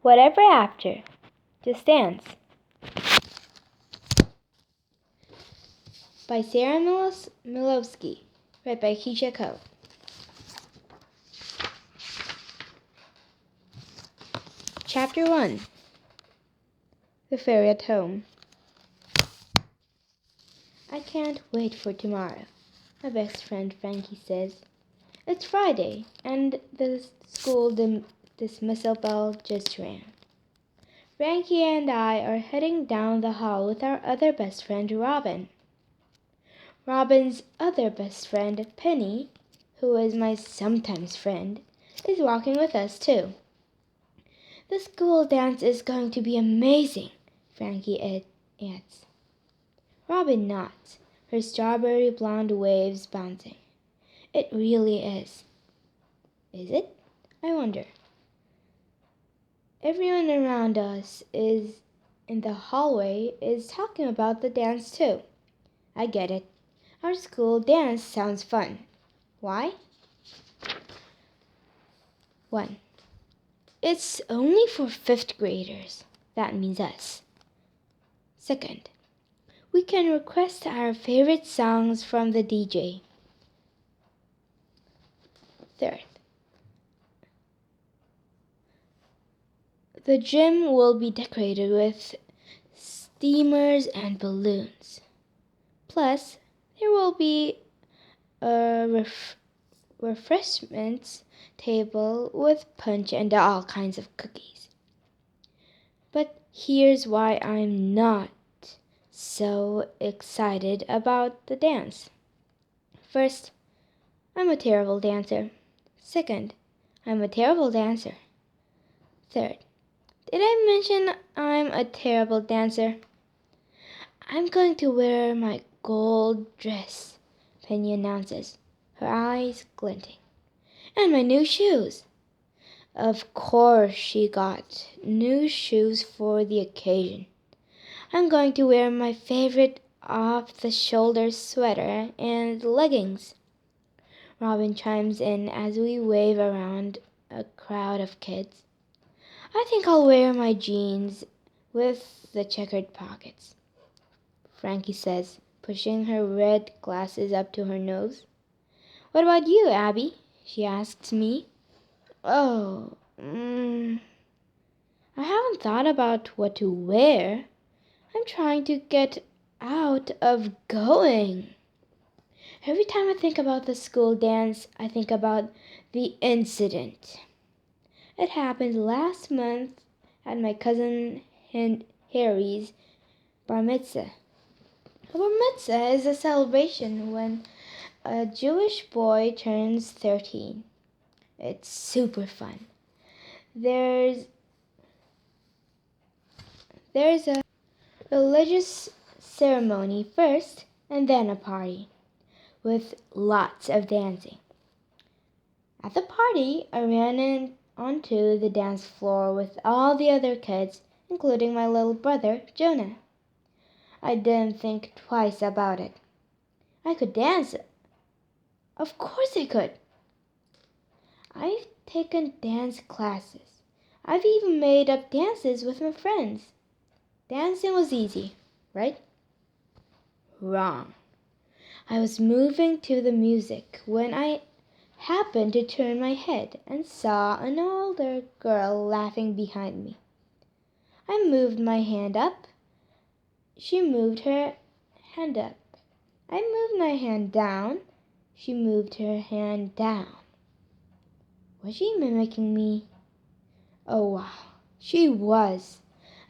Whatever after, just dance. By Sarah Milowski, read by Keisha Coe. Chapter 1. The Fairy at Home. I can't wait for tomorrow, my best friend Frankie says. It's Friday, and the school dismissal bell just rang. Frankie and I are heading down the hall with our other best friend, Robin. Robin's other best friend, Penny, who is my sometimes friend, is walking with us too. The school dance is going to be amazing, Frankie adds. Robin nods, her strawberry blonde waves bouncing. It really is. Is it? I wonder. Everyone around us in the hallway is talking about the dance too. I get it. Our school dance sounds fun. Why? 1. It's only for 5th graders. That means us. 2nd, we can request our favorite songs from the DJ. 3rd, the gym will be decorated with streamers and balloons. Plus, there will be a refreshments table with punch and all kinds of cookies. But here's why I'm not so excited about the dance. First, I'm a terrible dancer. 2nd, I'm a terrible dancer. 3rd, did I mention I'm a terrible dancer? I'm going to wear my gold dress, Penny announces, her eyes glinting. And my new shoes. Of course she got new shoes for the occasion. I'm going to wear my favorite off-the-shoulder sweater and leggings. Robin chimes in as we wave around a crowd of kids. I think I'll wear my jeans with the checkered pockets, Frankie says, pushing her red glasses up to her nose. What about you, Abby? She asks me. Oh, I haven't thought about what to wear. I'm trying to get out of going. Every time I think about the school dance, I think about the incident. It happened last month at my cousin Harry's bar mitzvah. A bar mitzvah is a celebration when a Jewish boy turns 13. It's super fun. There's a religious ceremony first and then a party with lots of dancing. At the party, I ran onto the dance floor with all the other kids, including my little brother, Jonah. I didn't think twice about it. I could dance. Of course I could. I've taken dance classes. I've even made up dances with my friends. Dancing was easy, right? Wrong. I was moving to the music when I happened to turn my head and saw an older girl laughing behind me. I moved my hand up. She moved her hand up. I moved my hand down. She moved her hand down. Was she mimicking me? Oh wow, she was.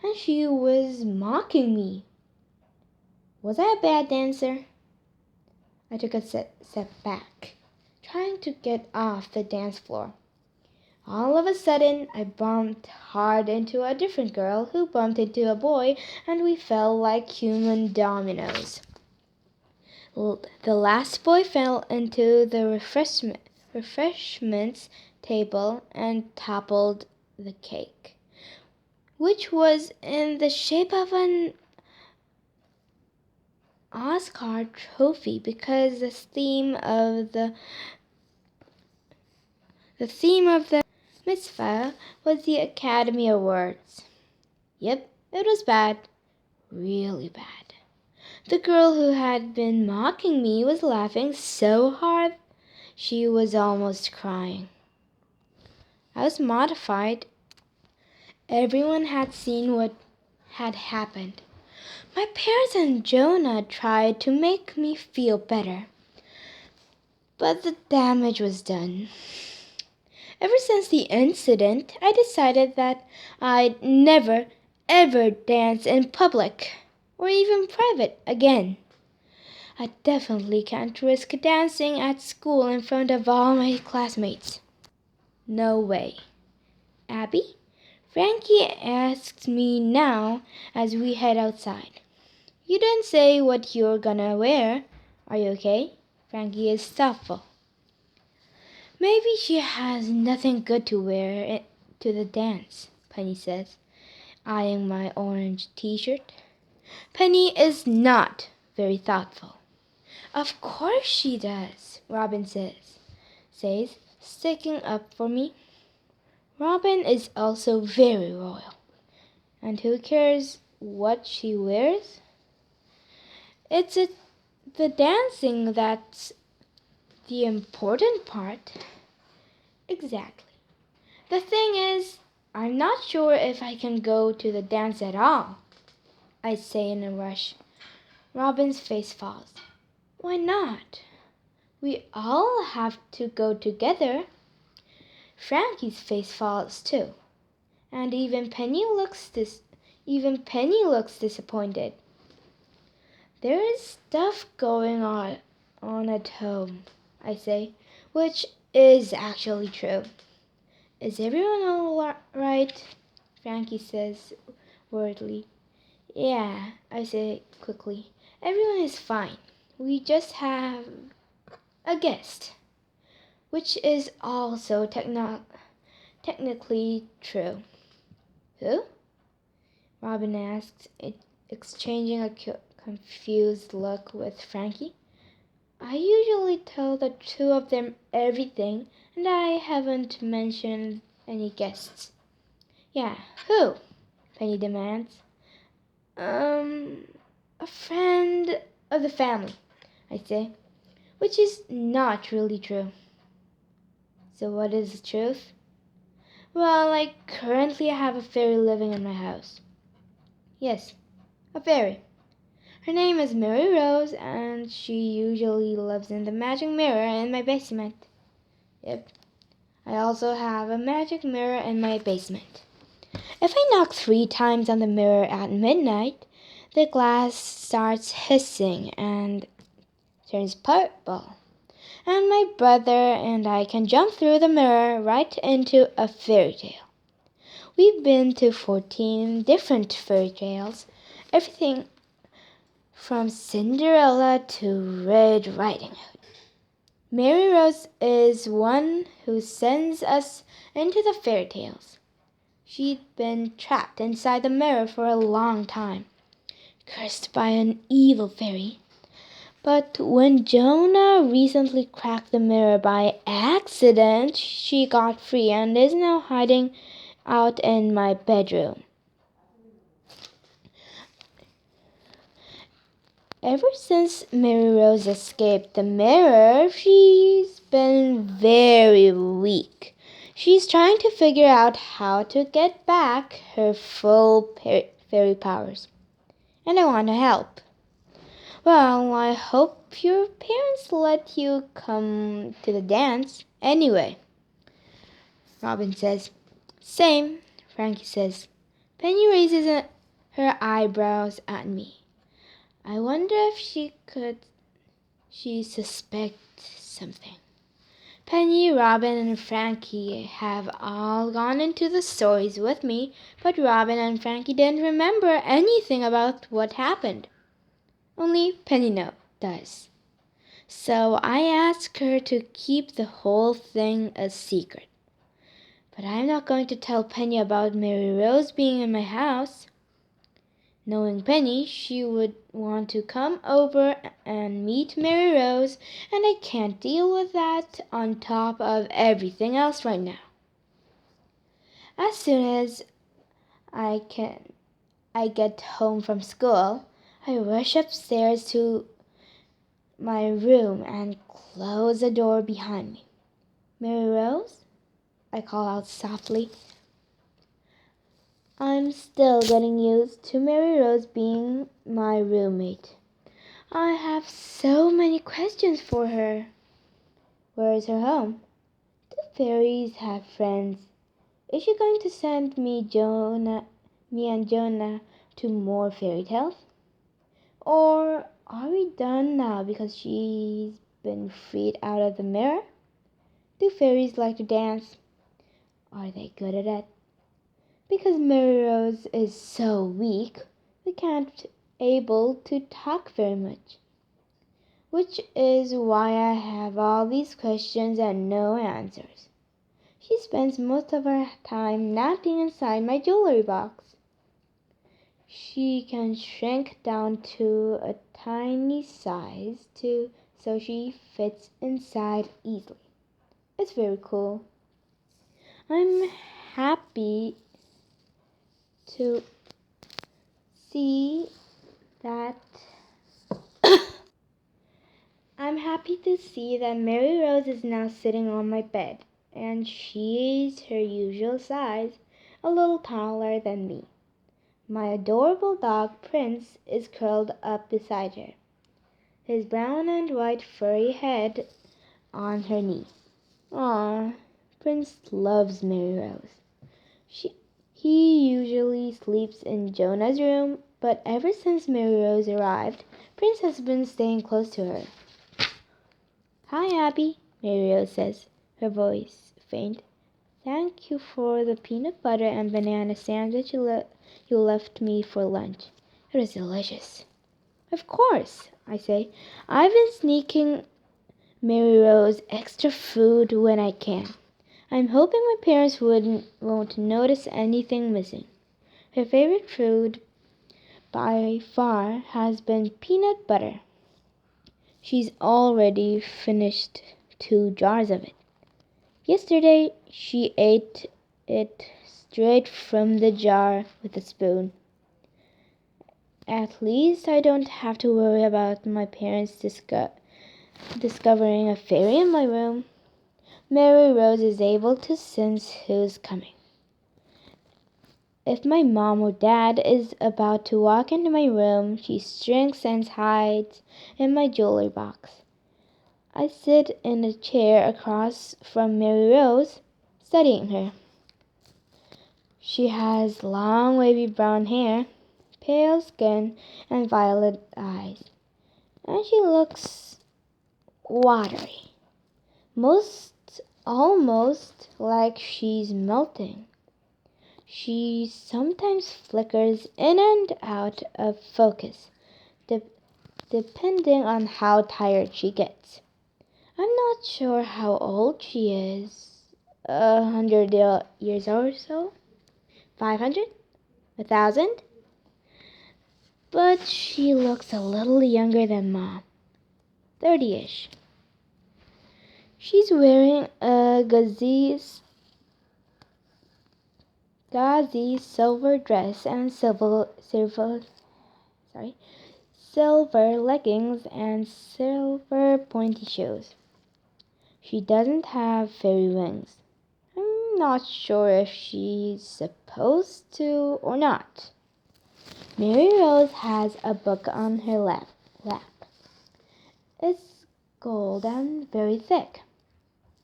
And she was mocking me. Was I a bad dancer? I took a step back, trying to get off the dance floor. All of a sudden, I bumped hard into a different girl who bumped into a boy, and we fell like human dominoes. The last boy fell into the refreshments table and toppled the cake, which was in the shape of an Oscar trophy because the theme of the mitzvah was the Academy Awards. Yep, it was bad. Really bad. The girl who had been mocking me was laughing so hard she was almost crying. I was mortified. Everyone had seen what had happened. My parents and Jonah tried to make me feel better, but the damage was done. Ever since the incident, I decided that I'd never, ever dance in public or even private again. I definitely can't risk dancing at school in front of all my classmates. No way. Abby? Frankie asks me now as we head outside. You didn't say what you're gonna wear. Are you okay? Frankie is thoughtful. Maybe she has nothing good to wear to the dance, Penny says, eyeing my orange t-shirt. Penny is not very thoughtful. Of course she does, Robin says, sticking up for me. Robin is also very royal. And who cares what she wears? It's the dancing that's the important part. Exactly. The thing is, I'm not sure if I can go to the dance at all, I say in a rush. Robin's face falls. Why not? We all have to go together. Frankie's face falls too, and even Penny looks disappointed. There is stuff going on at home, I say, which is actually true. Is everyone all right? Frankie says worriedly. Yeah, I say quickly. Everyone is fine. We just have a guest, which is also technically true. Who? Robin asks, exchanging a confused look with Frankie. I usually tell the two of them everything, and I haven't mentioned any guests. Yeah, who? Penny demands. A friend of the family, I say, which is not really true. So what is the truth? Well, I currently have a fairy living in my house. Yes, a fairy. Her name is Mary Rose, and she usually lives in the magic mirror in my basement. Yep. I also have a magic mirror in my basement. If I knock 3 times on the mirror at midnight, the glass starts hissing and turns purple. And my brother and I can jump through the mirror right into a fairy tale. We've been to 14 different fairy tales, everything from Cinderella to Red Riding Hood. Mary Rose is one who sends us into the fairy tales. She'd been trapped inside the mirror for a long time, cursed by an evil fairy. But when Jonah recently cracked the mirror by accident, she got free and is now hiding out in my bedroom. Ever since Mary Rose escaped the mirror, she's been very weak. She's trying to figure out how to get back her full fairy powers. And I want to help. Well, I hope your parents let you come to the dance anyway. Robin says. Same, Frankie says. Penny raises her eyebrows at me. I wonder if she suspects something. Penny, Robin, and Frankie have all gone into the stories with me, but Robin and Frankie didn't remember anything about what happened. Only Penny does. So I asked her to keep the whole thing a secret. But I'm not going to tell Penny about Mary Rose being in my house. Knowing Penny, she would want to come over and meet Mary Rose, and I can't deal with that on top of everything else right now. As soon as I can I get home from school, I rush upstairs to my room and close the door behind me. Mary Rose? I call out softly. I'm still getting used to Mary Rose being my roommate. I have so many questions for her. Where is her home? Do fairies have friends? Is she going to send me and Jonah to more fairy tales? Or are we done now because she's been freed out of the mirror? Do fairies like to dance? Are they good at it? Because Mary Rose is so weak, we can't able to talk very much. Which is why I have all these questions and no answers. She spends most of her time napping inside my jewelry box. She can shrink down to a tiny size too, so she fits inside easily. It's very cool. I'm happy to see that I'm happy to see that Mary Rose is now sitting on my bed, and she's her usual size, a little taller than me. My adorable dog Prince is curled up beside her, his brown and white furry head on her knee. Aw, Prince loves Mary Rose. He usually sleeps in Jonah's room, but ever since Mary Rose arrived, Prince has been staying close to her. Hi, Abby, Mary Rose says, her voice faint. Thank you for the peanut butter and banana sandwich you left me for lunch. It was delicious. Of course, I say. I've been sneaking Mary Rose extra food when I can. I'm hoping my parents won't notice anything missing. Her favorite food by far has been peanut butter. She's already finished 2 jars of it. Yesterday she ate it straight from the jar with a spoon. At least I don't have to worry about my parents discovering a fairy in my room. Mary Rose is able to sense who's coming. If my mom or dad is about to walk into my room, she shrinks and hides in my jewelry box. I sit in a chair across from Mary Rose, studying her. She has long wavy brown hair, pale skin, and violet eyes, and she looks watery, almost like she's melting. She sometimes flickers in and out of focus, de- depending on how tired she gets. I'm not sure how old she is. 100 years or so? 500? 1,000? But she looks a little younger than Mom. 30-ish. She's wearing a gauzy silver dress and silver leggings and silver pointy shoes. She doesn't have fairy wings. I'm not sure if she's supposed to or not. Mary Rose has a book on her lap. It's gold and very thick.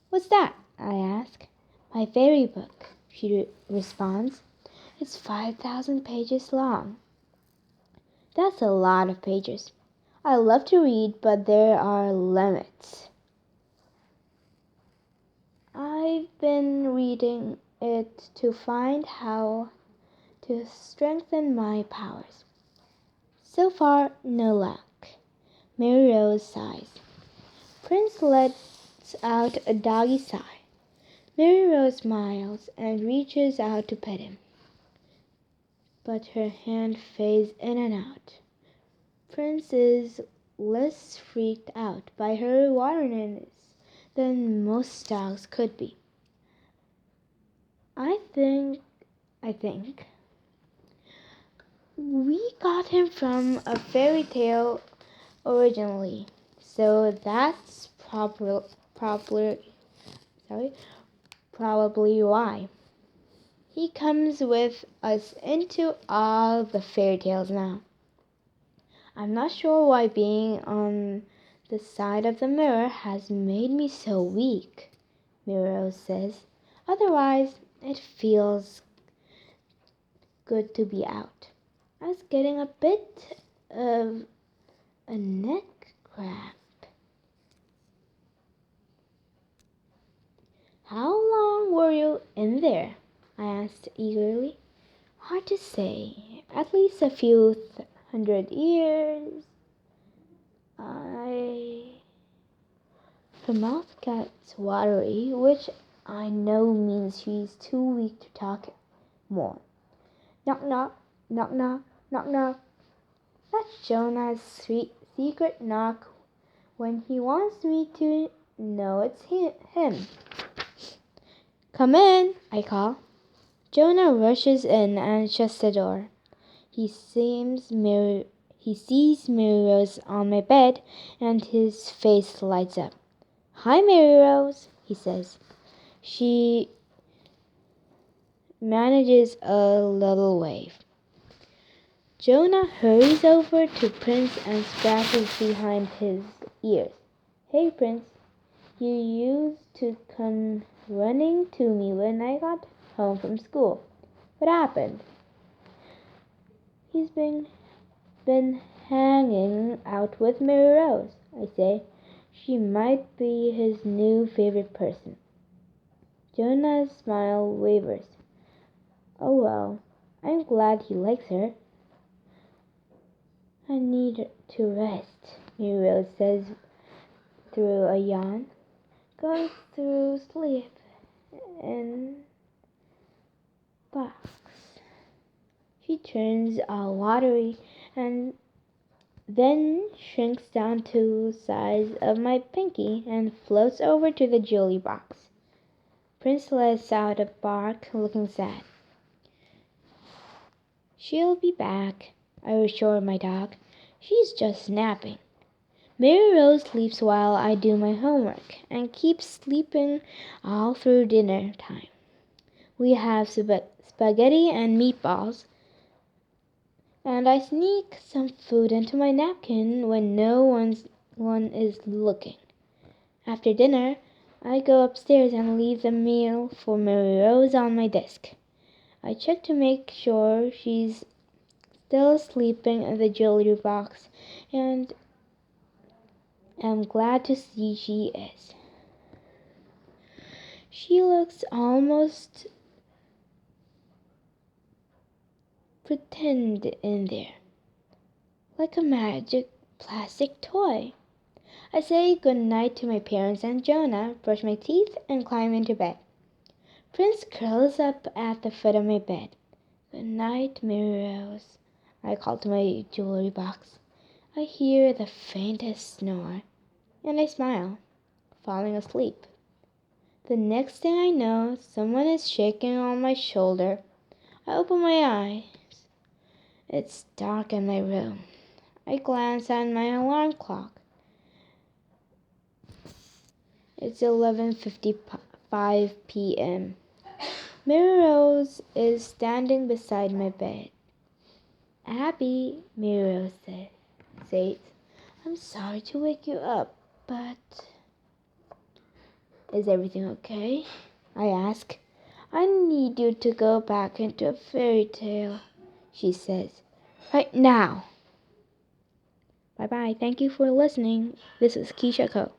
What's that? I ask. My fairy book, she responds. It's 5,000 pages long. That's a lot of pages. I love to read, but there are limits. I've been reading it to find how to strengthen my powers. So far, no luck. Mary Rose sighs. Prince lets out a doggy sigh. Mary Rose smiles and reaches out to pet him, but her hand fades in and out. Prince is less freaked out by her wateriness than most dogs could be. I think we got him from a fairy tale originally, so that's sorry, probably why. He comes with us into all the fairy tales now. I'm not sure why being on the side of the mirror has made me so weak, Miro says. Otherwise, it feels good to be out. I was getting a bit of a neck cramp. How long were you in there? I asked eagerly. Hard to say. At least a few hundred years. Her mouth gets watery, which I know means she's too weak to talk more. Knock knock, knock knock, knock knock. That's Jonah's secret knock when he wants me to know it's him. Come in, I call. Jonah rushes in and shuts the door. He sees Mary Rose on my bed, and his face lights up. Hi, Mary Rose, he says. She manages a little wave. Jonah hurries over to Prince and scratches behind his ears. Hey, Prince, you used to come running to me when I got home from school. What happened? He's been hanging out with Mary Rose, I say. She might be his new favorite person. Jonah's smile wavers. Oh well, I'm glad he likes her. I need to rest, Mary Rose says through a yawn. Going through sleep in box. She turns all watery and then shrinks down to the size of my pinky and floats over to the jewelry box. Prince lets out a bark, looking sad. She'll be back, I assure my dog. She's just napping. Mary Rose sleeps while I do my homework and keeps sleeping all through dinner time. We have spaghetti and meatballs, and I sneak some food into my napkin when no one is looking. After dinner, I go upstairs and leave the meal for Mary Rose on my desk. I check to make sure she's still sleeping in the jewelry box, and am glad to see she is. She looks almost pretend in there, like a magic plastic toy. I say good night to my parents and Jonah, brush my teeth, and climb into bed. Prince curls up at the foot of my bed. Good night, Mary Rose, I call to my jewelry box. I hear the faintest snore, and I smile, falling asleep. The next thing I know, someone is shaking on my shoulder. I open my eyes. It's dark in my room. I glance at my alarm clock. It's 11:55 p.m. Mary Rose is standing beside my bed. Abby, Mary Rose says, I'm sorry to wake you up, but is everything okay? I ask. I need you to go back into a fairy tale, she says. Right now. Bye-bye. Thank you for listening. This is Keisha Co.